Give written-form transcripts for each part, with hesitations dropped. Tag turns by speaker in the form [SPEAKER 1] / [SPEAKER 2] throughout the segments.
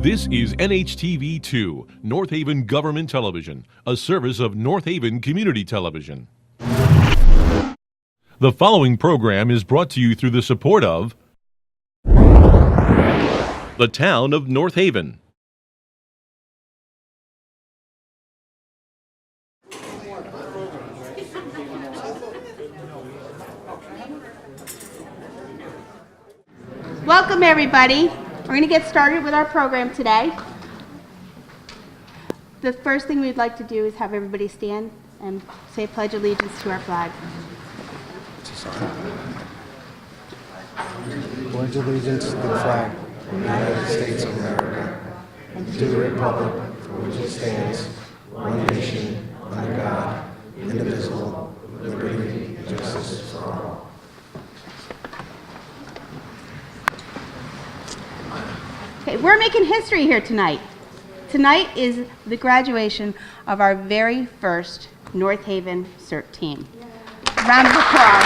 [SPEAKER 1] This is NHTV2, North Haven Government Television, a service of North Haven Community Television. The following program is brought to you through the support of the Town of North Haven.
[SPEAKER 2] Welcome, everybody. We're going to get started with our program today. The first thing we'd like to do is have everybody stand and say Pledge Allegiance to our flag.
[SPEAKER 3] Pledge allegiance to the flag of the United States of America and to the republic for which it stands, one nation, under God, indivisible, with liberty and justice for all.
[SPEAKER 2] Okay, we're making history here tonight. Tonight is the graduation of our very first North Haven CERT team. Round of applause.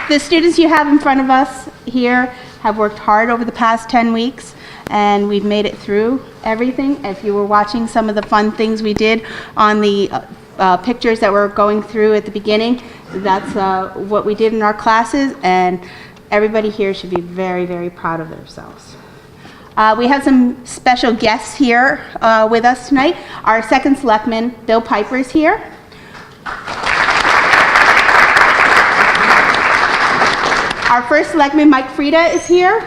[SPEAKER 2] The students you have in front of us here have worked hard over the past 10 weeks, and we've made it through everything. If you were watching some of the fun things we did on the pictures that we're going through at the beginning, that's what we did in our classes, and everybody here should be very, very proud of themselves. We have some special guests here with us tonight. Our second selectman, Bill Piper, is here. Our first selectman, Mike Frieda, is here.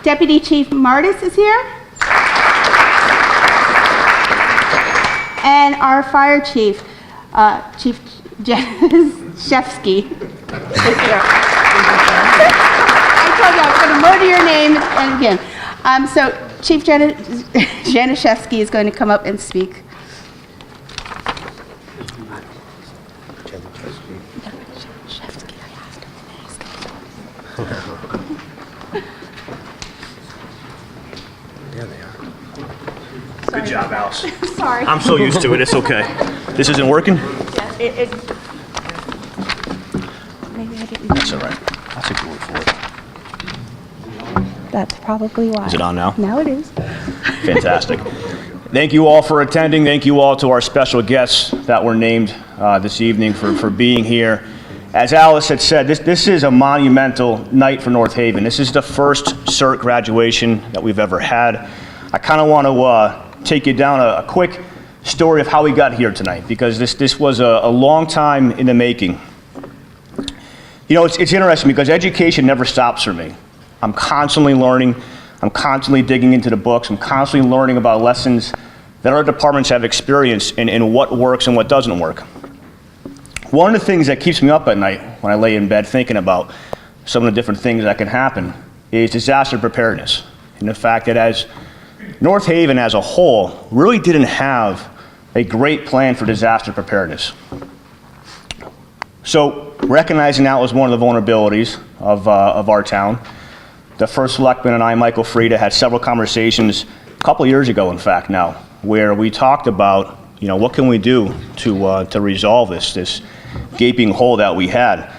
[SPEAKER 2] Deputy Chief Martis is here. And our fire chief, Chief Janishevsky, is here. I told you I was going to murder your name and again. So Chief Janishevsky is going to come up and speak.
[SPEAKER 3] There they are.
[SPEAKER 4] Good job, Alice.
[SPEAKER 2] Sorry.
[SPEAKER 4] I'm so used to it, it's okay. This isn't working?
[SPEAKER 2] Maybe I didn't.
[SPEAKER 4] That's all right. I'll take your word for it.
[SPEAKER 2] That's probably why.
[SPEAKER 4] Is it on now?
[SPEAKER 2] Now it is.
[SPEAKER 4] Fantastic. Thank you all for attending. Thank you all to our special guests that were named this evening for being here. As Alice had said, this is a monumental night for North Haven. This is the first CERT graduation that we've ever had. I kind of want to take you down a quick story of how we got here tonight, because this was a long time in the making. You know, it's interesting because education never stops for me. I'm constantly learning. I'm constantly digging into the books. I'm constantly learning about lessons that other departments have experienced and what works and what doesn't work. One of the things that keeps me up at night when I lay in bed thinking about some of the different things that can happen is disaster preparedness. And the fact that as North Haven as a whole really didn't have a great plan for disaster preparedness. So recognizing that was one of the vulnerabilities of our town, the first selectman and I, Michael Frieda, had several conversations a couple years ago, in fact now, where we talked about, you know, what can we do to resolve this gaping hole that we had.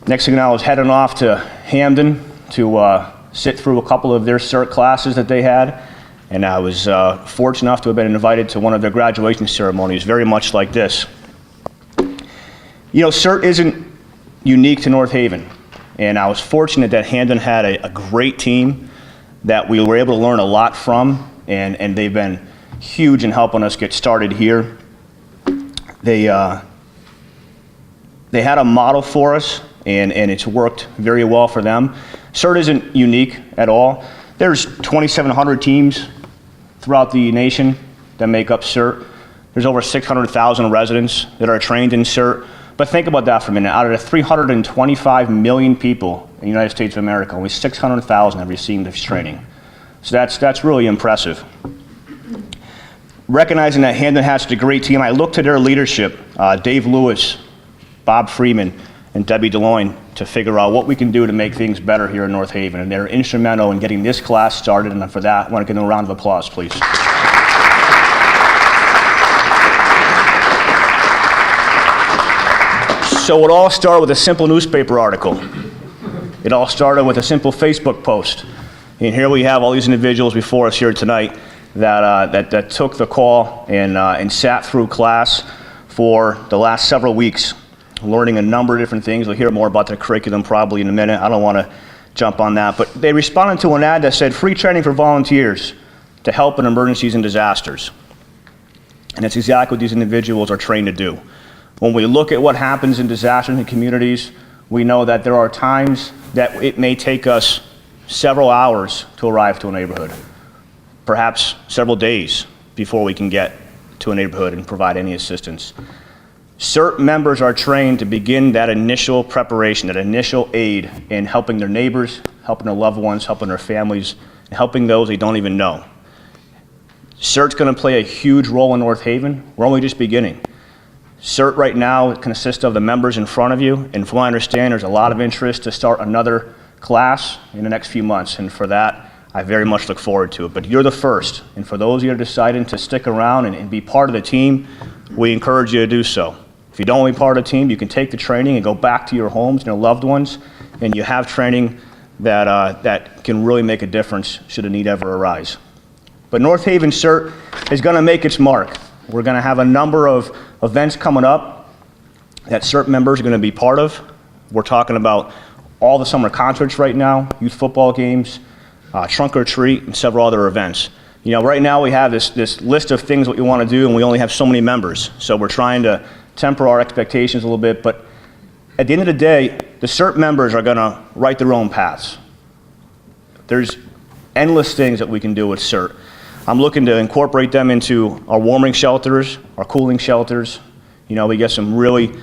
[SPEAKER 4] Next thing I was heading off to Hamden to sit through a couple of their CERT classes that they had, and I was fortunate enough to have been invited to one of their graduation ceremonies, very much like this. You know, CERT isn't unique to North Haven, and I was fortunate that Hamden had a great team that we were able to learn a lot from, and they've been huge in helping us get started here. They had a model for us, and it's worked very well for them. CERT isn't unique at all. There's 2,700 teams throughout the nation that make up CERT. There's over 600,000 residents that are trained in CERT. But think about that for a minute. Out of the 325 million people in the United States of America, only 600,000 have received this training. So that's really impressive. Recognizing that Hamden has such a great team, I look to their leadership, Dave Lewis, Bob Freeman, and Debbie DeLoyne, to figure out what we can do to make things better here in North Haven. And they're instrumental in getting this class started, and for that, I want to give them a round of applause, please. So it all started with a simple newspaper article. It all started with a simple Facebook post. And here we have all these individuals before us here tonight that took the call and sat through class for the last several weeks, learning a number of different things. We'll hear more about the curriculum probably in a minute. I don't want to jump on that. But they responded to an ad that said, free training for volunteers to help in emergencies and disasters. And that's exactly what these individuals are trained to do. When we look at what happens in disasters in communities, we know that there are times that it may take us several hours to arrive to a neighborhood, perhaps several days before we can get to a neighborhood and provide any assistance. CERT members are trained to begin that initial preparation, that initial aid in helping their neighbors, helping their loved ones, helping their families, and helping those they don't even know. CERT's going to play a huge role in North Haven. We're only just beginning. CERT right now consists of the members in front of you, and from what I understand, there's a lot of interest to start another class in the next few months, and for that, I very much look forward to it. But you're the first, and for those of you that are deciding to stick around and be part of the team, we encourage you to do so. If you don't want to be part of the team, you can take the training and go back to your homes and your loved ones, and you have training that can really make a difference should a need ever arise. But North Haven CERT is going to make its mark. We're going to have a number of events coming up that CERT members are going to be part of. We're talking about all the summer concerts right now, youth football games, trunk or treat, and several other events. You know, right now we have this list of things what we want to do, and we only have so many members. So we're trying to temper our expectations a little bit, but at the end of the day, the CERT members are going to write their own paths. There's endless things that we can do with CERT. I'm looking to incorporate them into our warming shelters, our cooling shelters. You know, we get some really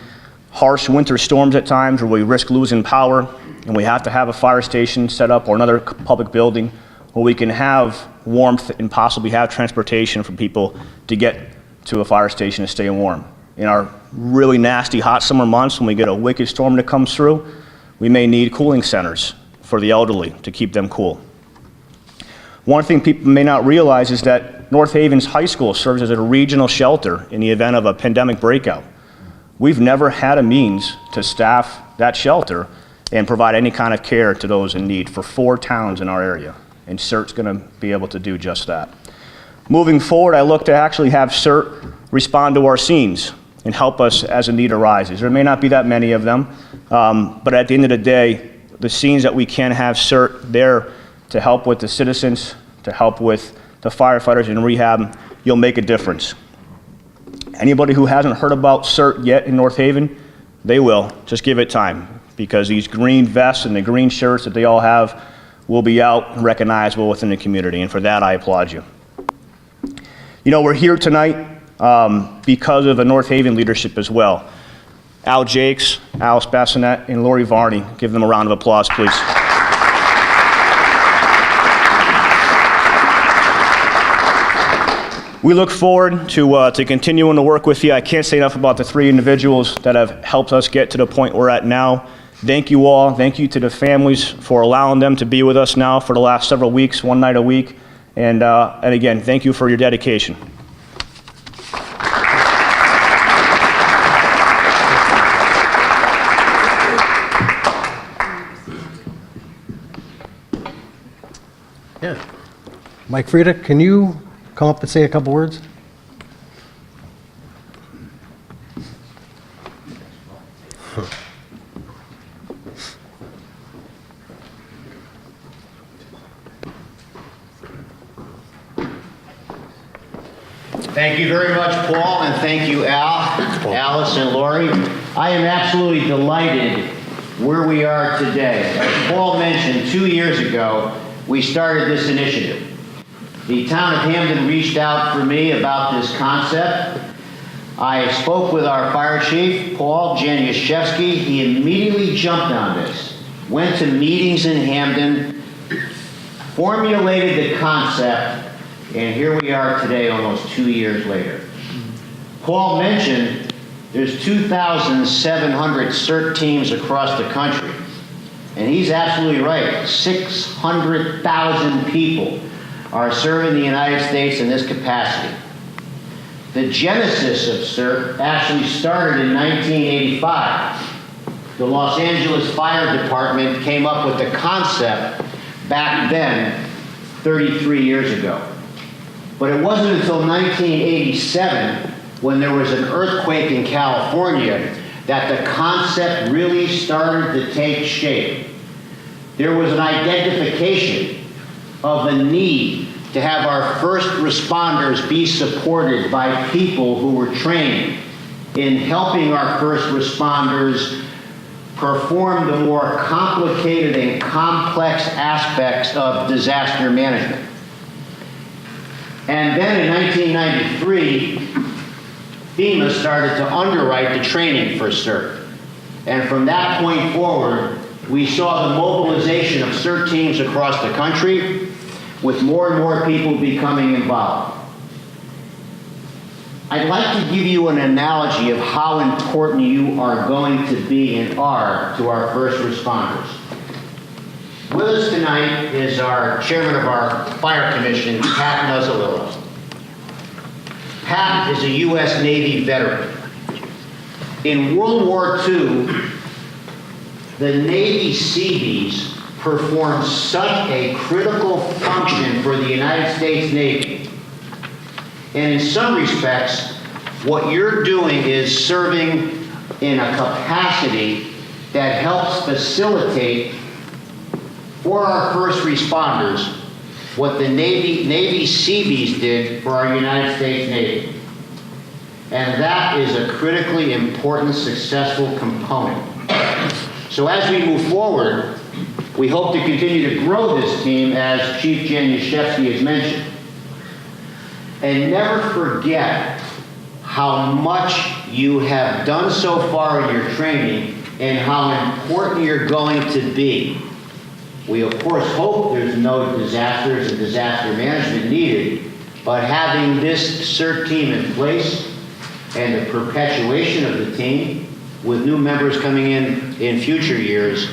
[SPEAKER 4] harsh winter storms at times where we risk losing power, and we have to have a fire station set up or another public building where we can have warmth and possibly have transportation for people to get to a fire station to stay warm. In our really nasty hot summer months when we get a wicked storm that comes through, we may need cooling centers for the elderly to keep them cool. One thing people may not realize is that North Haven's high school serves as a regional shelter in the event of a pandemic breakout. We've never had a means to staff that shelter and provide any kind of care to those in need for 4 towns in our area, and CERT's going to be able to do just that. Moving forward, I look to actually have CERT respond to our scenes and help us as a need arises. There may not be that many of them, but at the end of the day, the scenes that we can have CERT there to help with the citizens, to help with the firefighters in rehab, you'll make a difference. Anybody who hasn't heard about CERT yet in North Haven, they will. Just give it time, because these green vests and the green shirts that they all have will be out and recognizable within the community, and for that I applaud you. You know, we're here tonight because of the North Haven leadership as well. Al Jakes, Alice Bassinet, and Lori Varney. Give them a round of applause, please. We look forward to continuing to work with you. I can't say enough about the 3 individuals that have helped us get to the point we're at now. Thank you all. Thank you to the families for allowing them to be with us now for the last several weeks, 1 night a week. And again, thank you for your dedication.
[SPEAKER 3] Yeah. Mike Frieda, can you come up and say a couple words?
[SPEAKER 5] Thank you very much, Paul, and thank you, Al, Alice, and Lori. I am absolutely delighted where we are today. As Paul mentioned, 2 years ago, we started this initiative. The town of Hamden reached out for me about this concept. I spoke with our fire chief, Paul Janiszewski. He immediately jumped on this, went to meetings in Hamden, formulated the concept, and here we are today, almost 2 years later. Paul mentioned there's 2,700 CERT teams across the country. And he's absolutely right. 600,000 people are serving the United States in this capacity. The genesis of CERT actually started in 1985 the Los Angeles Fire Department came up with the concept back then, 33 years ago. But it wasn't until 1987, when there was an earthquake in California, that the concept really started to take shape. There was an identification of the need to have our first responders be supported by people who were trained in helping our first responders perform the more complicated and complex aspects of disaster management. And then in 1993, FEMA started to underwrite the training for CERT. And from that point forward, we saw the mobilization of CERT teams across the country, with more and more people becoming involved. I'd like to give you an analogy of how important you are going to be and are to our first responders. With us tonight is our chairman of our Fire Commission, Pat Nuzzolillo. Pat is a U.S. Navy veteran. In World War II, the Navy Seabees performed such a critical function for the United States Navy. And in some respects, what you're doing is serving in a capacity that helps facilitate for our first responders what the Navy Seabees did for our United States Navy. And that is a critically important, successful component. So as we move forward, we hope to continue to grow this team, as Chief Januszewski has mentioned. And never forget how much you have done so far in your training and how important you're going to be. We, of course, hope there's no disasters and disaster management needed, but having this CERT team in place and the perpetuation of the team with new members coming in future years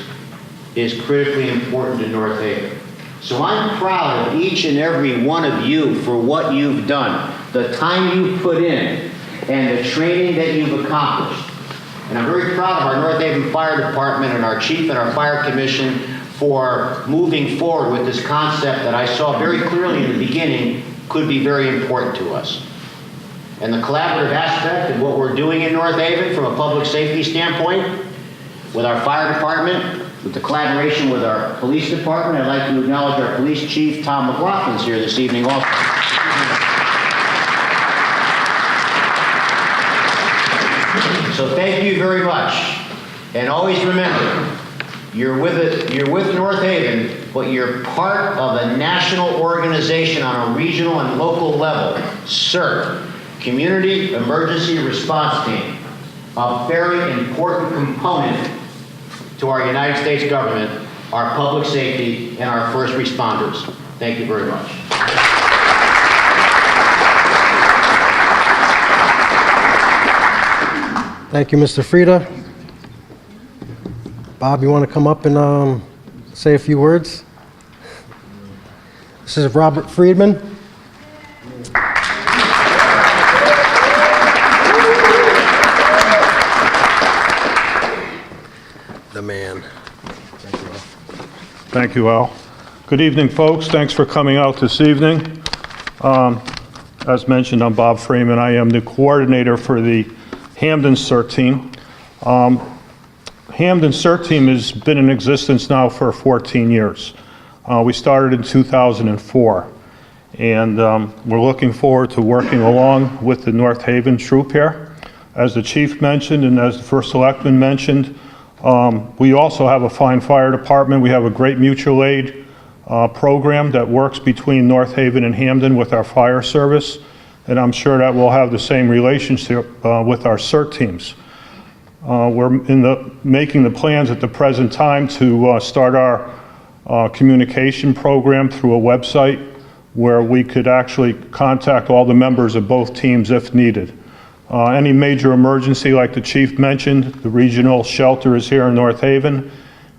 [SPEAKER 5] is critically important to North Haven. So I'm proud of each and every one of you for what you've done, the time you've put in, and the training that you've accomplished. And I'm very proud of our North Haven Fire Department and our chief and our fire commission for moving forward with this concept that I saw very clearly in the beginning could be very important to us. And the collaborative aspect of what we're doing in North Haven from a public safety standpoint, with our fire department, with the collaboration with our police department, I'd like to acknowledge our police chief, Tom McLaughlin's here this evening also. So thank you very much. And always remember, you're with North Haven, but you're part of a national organization on a regional and local level, CERT, Community Emergency Response Team, a very important component to our United States government, our public safety, and our first responders. Thank you very much.
[SPEAKER 3] Thank you, Mr. Frieda. Bob, you want to come up and say a few words? This is Robert Friedman. The man.
[SPEAKER 6] Thank you, Al. Good evening, folks. Thanks for coming out this evening. As mentioned, I'm Bob Freeman. I am the coordinator for the Hamden CERT team. Hamden CERT team has been in existence now for 14 years. We started in 2004, and we're looking forward to working along with the North Haven troop here. As the chief mentioned and as the first selectman mentioned, we also have a fine fire department. We have a great mutual aid program that works between North Haven and Hamden with our fire service, and I'm sure that we'll have the same relationship with our CERT teams. We're making the plans at the present time to start our communication program through a website where we could actually contact all the members of both teams if needed. Any major emergency, like the chief mentioned, the regional shelter is here in North Haven,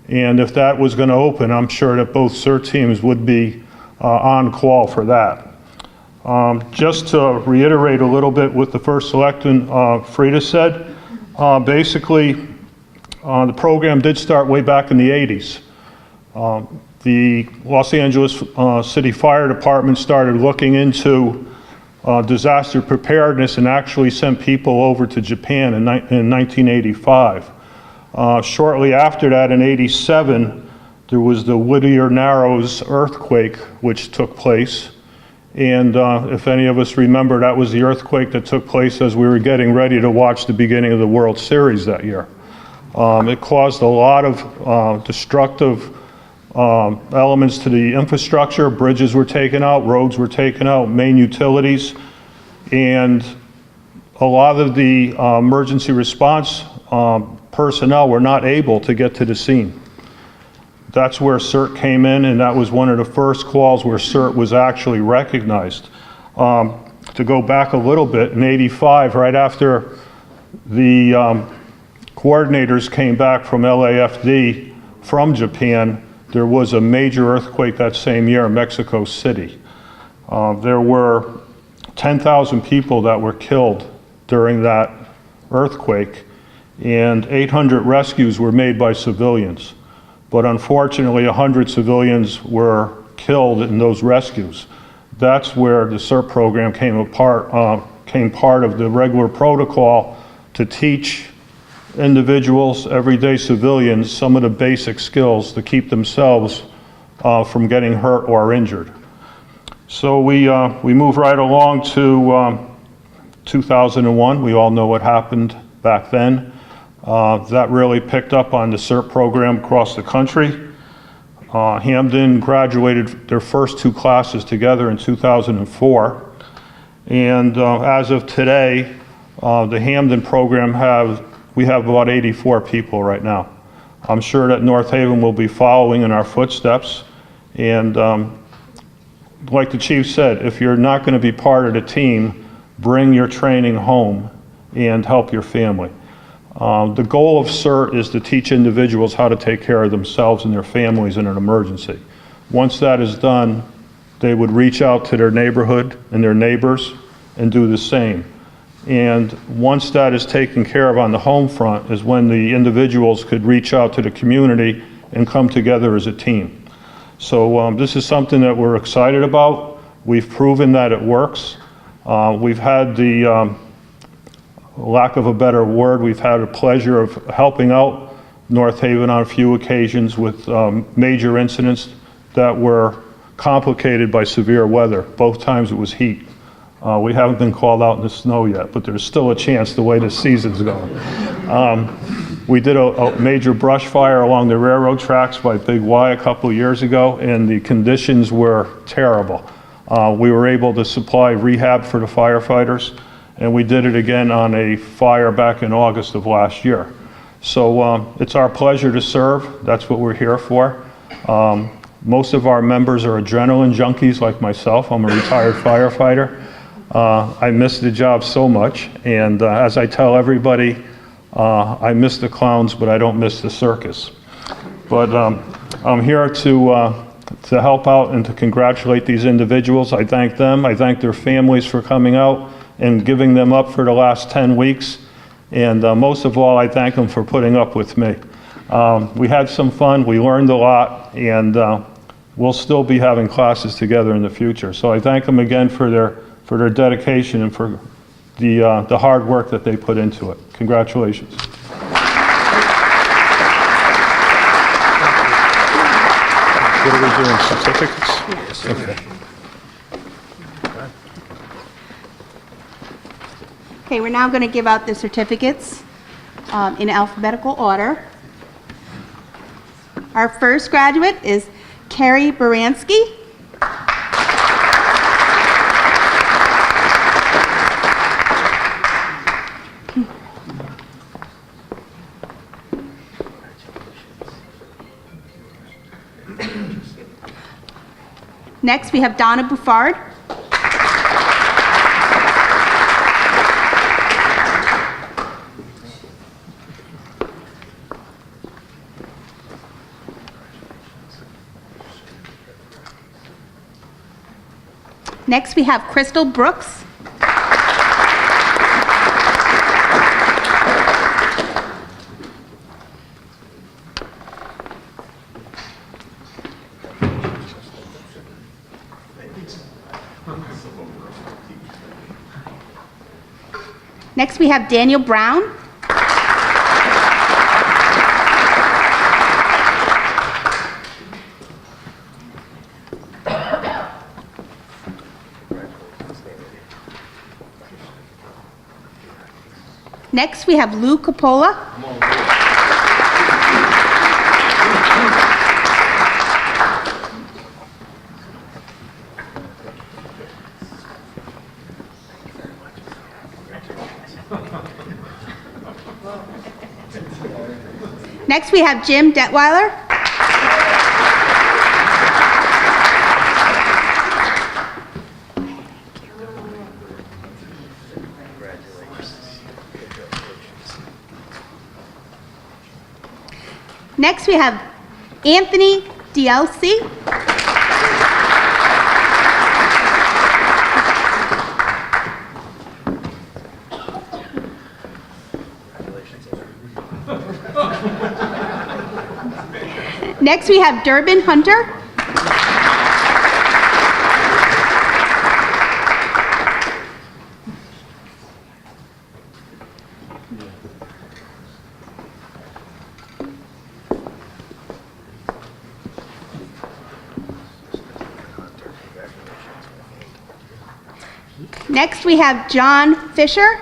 [SPEAKER 6] and if that was going to open, I'm sure that both CERT teams would be on call for that. Just to reiterate a little bit what the first selectman, Frieda, said, basically, The program did start way back in the 80s. The Los Angeles City Fire Department started looking into disaster preparedness and actually sent people over to Japan in 1985. Shortly after that, in 87, there was the Whittier Narrows earthquake, which took place. And if any of us remember, that was the earthquake that took place as we were getting ready to watch the beginning of the World Series that year. It caused a lot of destructive elements to the infrastructure. Bridges were taken out, roads were taken out, main utilities, and a lot of the emergency response personnel were not able to get to the scene. That's where CERT came in, and that was one of the first calls where CERT was actually recognized. To go back a little bit, in '85, right after the coordinators came back from LAFD from Japan, there was a major earthquake that same year in Mexico City. There were 10,000 people that were killed during that earthquake, and 800 rescues were made by civilians. But unfortunately, 100 civilians were killed in those rescues. That's where the CERT program came part of the regular protocol to teach individuals, everyday civilians, some of the basic skills to keep themselves from getting hurt or injured. So we move right along to 2001. We all know what happened back then. That really picked up on the CERT program across the country. Hamden graduated their first 2 classes together in 2004. And as of today, the Hamden program we have about 84 people right now. I'm sure that North Haven will be following in our footsteps. And like the chief said, if you're not going to be part of the team, bring your training home and help your family. The goal of CERT is to teach individuals how to take care of themselves and their families in an emergency. Once that is done, they would reach out to their neighborhood and their neighbors and do the same. And once that is taken care of on the home front is when the individuals could reach out to the community and come together as a team. So this is something that we're excited about. We've proven that it works. We've had the lack of a better word, we've had the pleasure of helping out North Haven on a few occasions with major incidents that were complicated by severe weather. Both times it was heat. We haven't been called out in the snow yet, but there's still a chance the way the season's going. We did a major brush fire along the railroad tracks by Big Y a couple of years ago, and the conditions were terrible. We were able to supply rehab for the firefighters, and we did it again on a fire back in August of last year. So it's our pleasure to serve. That's what we're here for. Most of our members are adrenaline junkies like myself. I'm a retired firefighter. I miss the job so much, and as I tell everybody, I miss the clowns, but I don't miss the circus. But I'm here to help out and to congratulate these individuals. I thank them. I thank their families for coming out and giving them up for the last 10 weeks. And most of all, I thank them for putting up with me. We had some fun. We learned a lot, and we'll still be having classes together in the future. So I thank them again for their dedication and for the hard work that they put into it. Congratulations. What are we doing, certificates? Yes. Okay.
[SPEAKER 2] Okay, we're now going to give out the certificates in alphabetical order. Our first graduate is Carrie Baranski. Next, we have Donna Buffard. Next, we have Crystal Brooks. Next, we have Daniel Brown. Next, we have Lou Capola. Next, we have Jim Detweiler. Next, we have Anthony DLC. Next, we have Durbin Hunter. Next, we have John Fisher.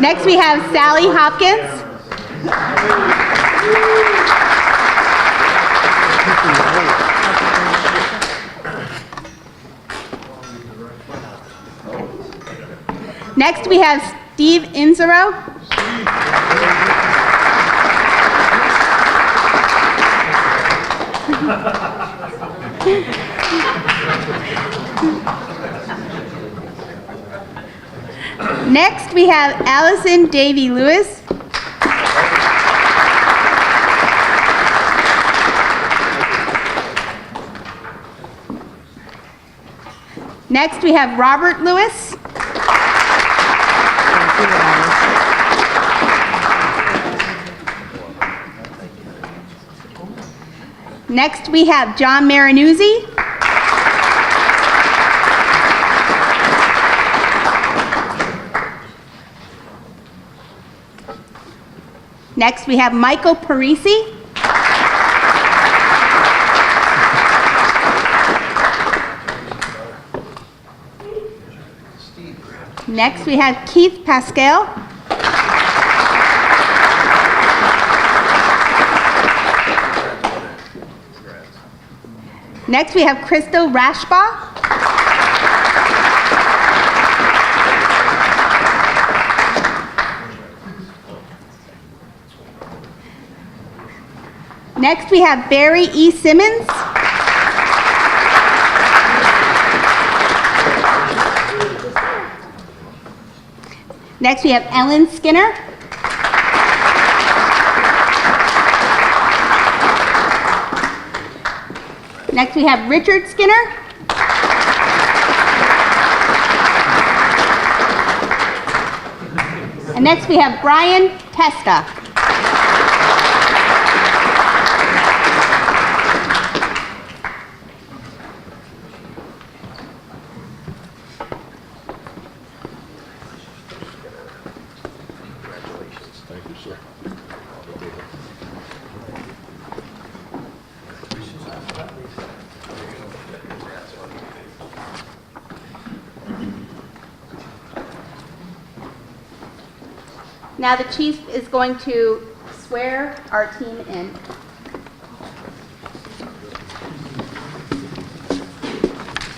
[SPEAKER 2] Next, we have Sally Hopkins. Next, we have Steve Inzero. Next, we have Allison Davy Lewis. Next, we have Robert Lewis. Next, we have John Marinuzzi. Next, we have Michael Parisi. Next, we have Keith Pascal. Next, we have Christo Rashbaugh. Next, we have Barry E. Simmons. Next, we have Ellen Skinner. Next, we have Richard Skinner. And next, we have Brian Testa. Now the chief is going to swear our team in.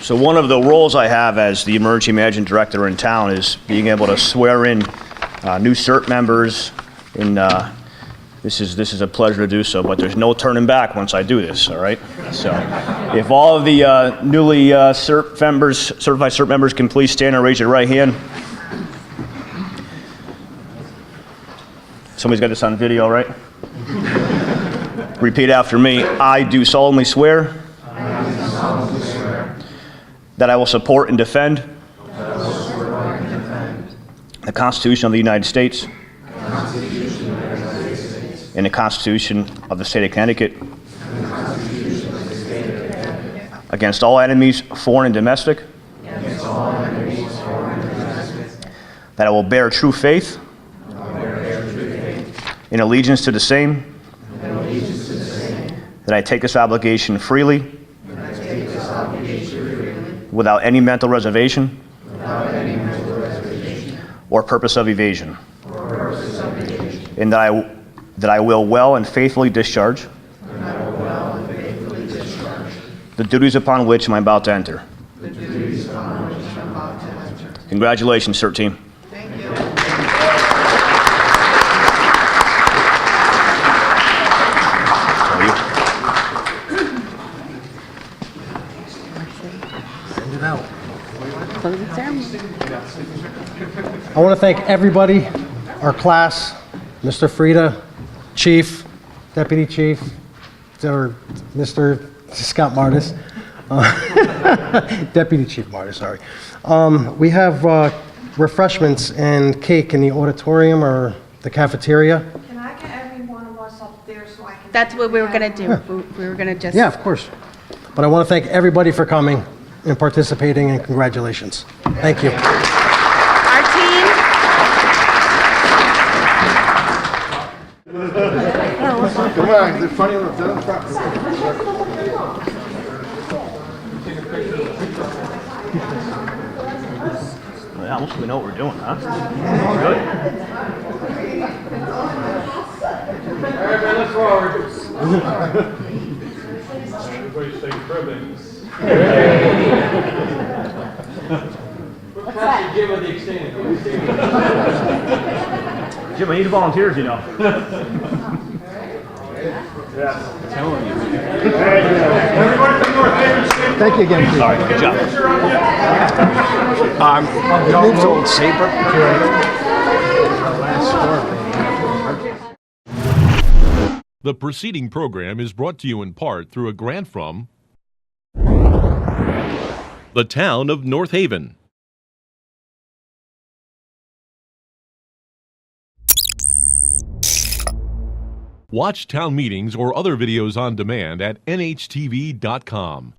[SPEAKER 4] So one of the roles I have as the emergency management director in town is being able to swear in new CERT members. And this is a pleasure to do so, but there's no turning back once I do this, all right? So if all of the newly certified CERT members can please stand and raise your right hand. Somebody's got this on video, right? Repeat after me. I do solemnly swear that I will support and defend the Constitution of the United States and the Constitution of the State of Connecticut against all enemies, foreign and domestic, that I will bear true faith in allegiance to the same, that I take this obligation freely, without any mental reservation or purpose of evasion, and that I will well and faithfully discharge the duties upon which I'm about to enter. Congratulations, CERT team.
[SPEAKER 7] I want to thank everybody, our class, Mr. Frieda, Chief, Deputy Chief, or Mr. Scott Martis, Deputy Chief Martis, sorry. We have refreshments and cake in the auditorium or the cafeteria.
[SPEAKER 8] Can I get every one of us up there so I can...
[SPEAKER 2] That's what we were going to do. We were going to just...
[SPEAKER 7] Yeah, of course. But I want to thank everybody for coming and participating, and congratulations. Thank you.
[SPEAKER 2] Our team...
[SPEAKER 3] Come on, they're funny enough. They're front.
[SPEAKER 4] Yeah, almost we know what we're doing, huh?
[SPEAKER 9] Everybody look forward. Everybody stay cribbing. We're past the gym with the extended.
[SPEAKER 4] Jim, I need volunteers, you know.
[SPEAKER 3] Thank you again. Steve.
[SPEAKER 4] All right, good job.
[SPEAKER 3] Move to Old Saybrook.
[SPEAKER 1] The preceding program is brought to you in part through a grant from the town of North Haven. Watch town meetings or other videos on demand at nhtv.com.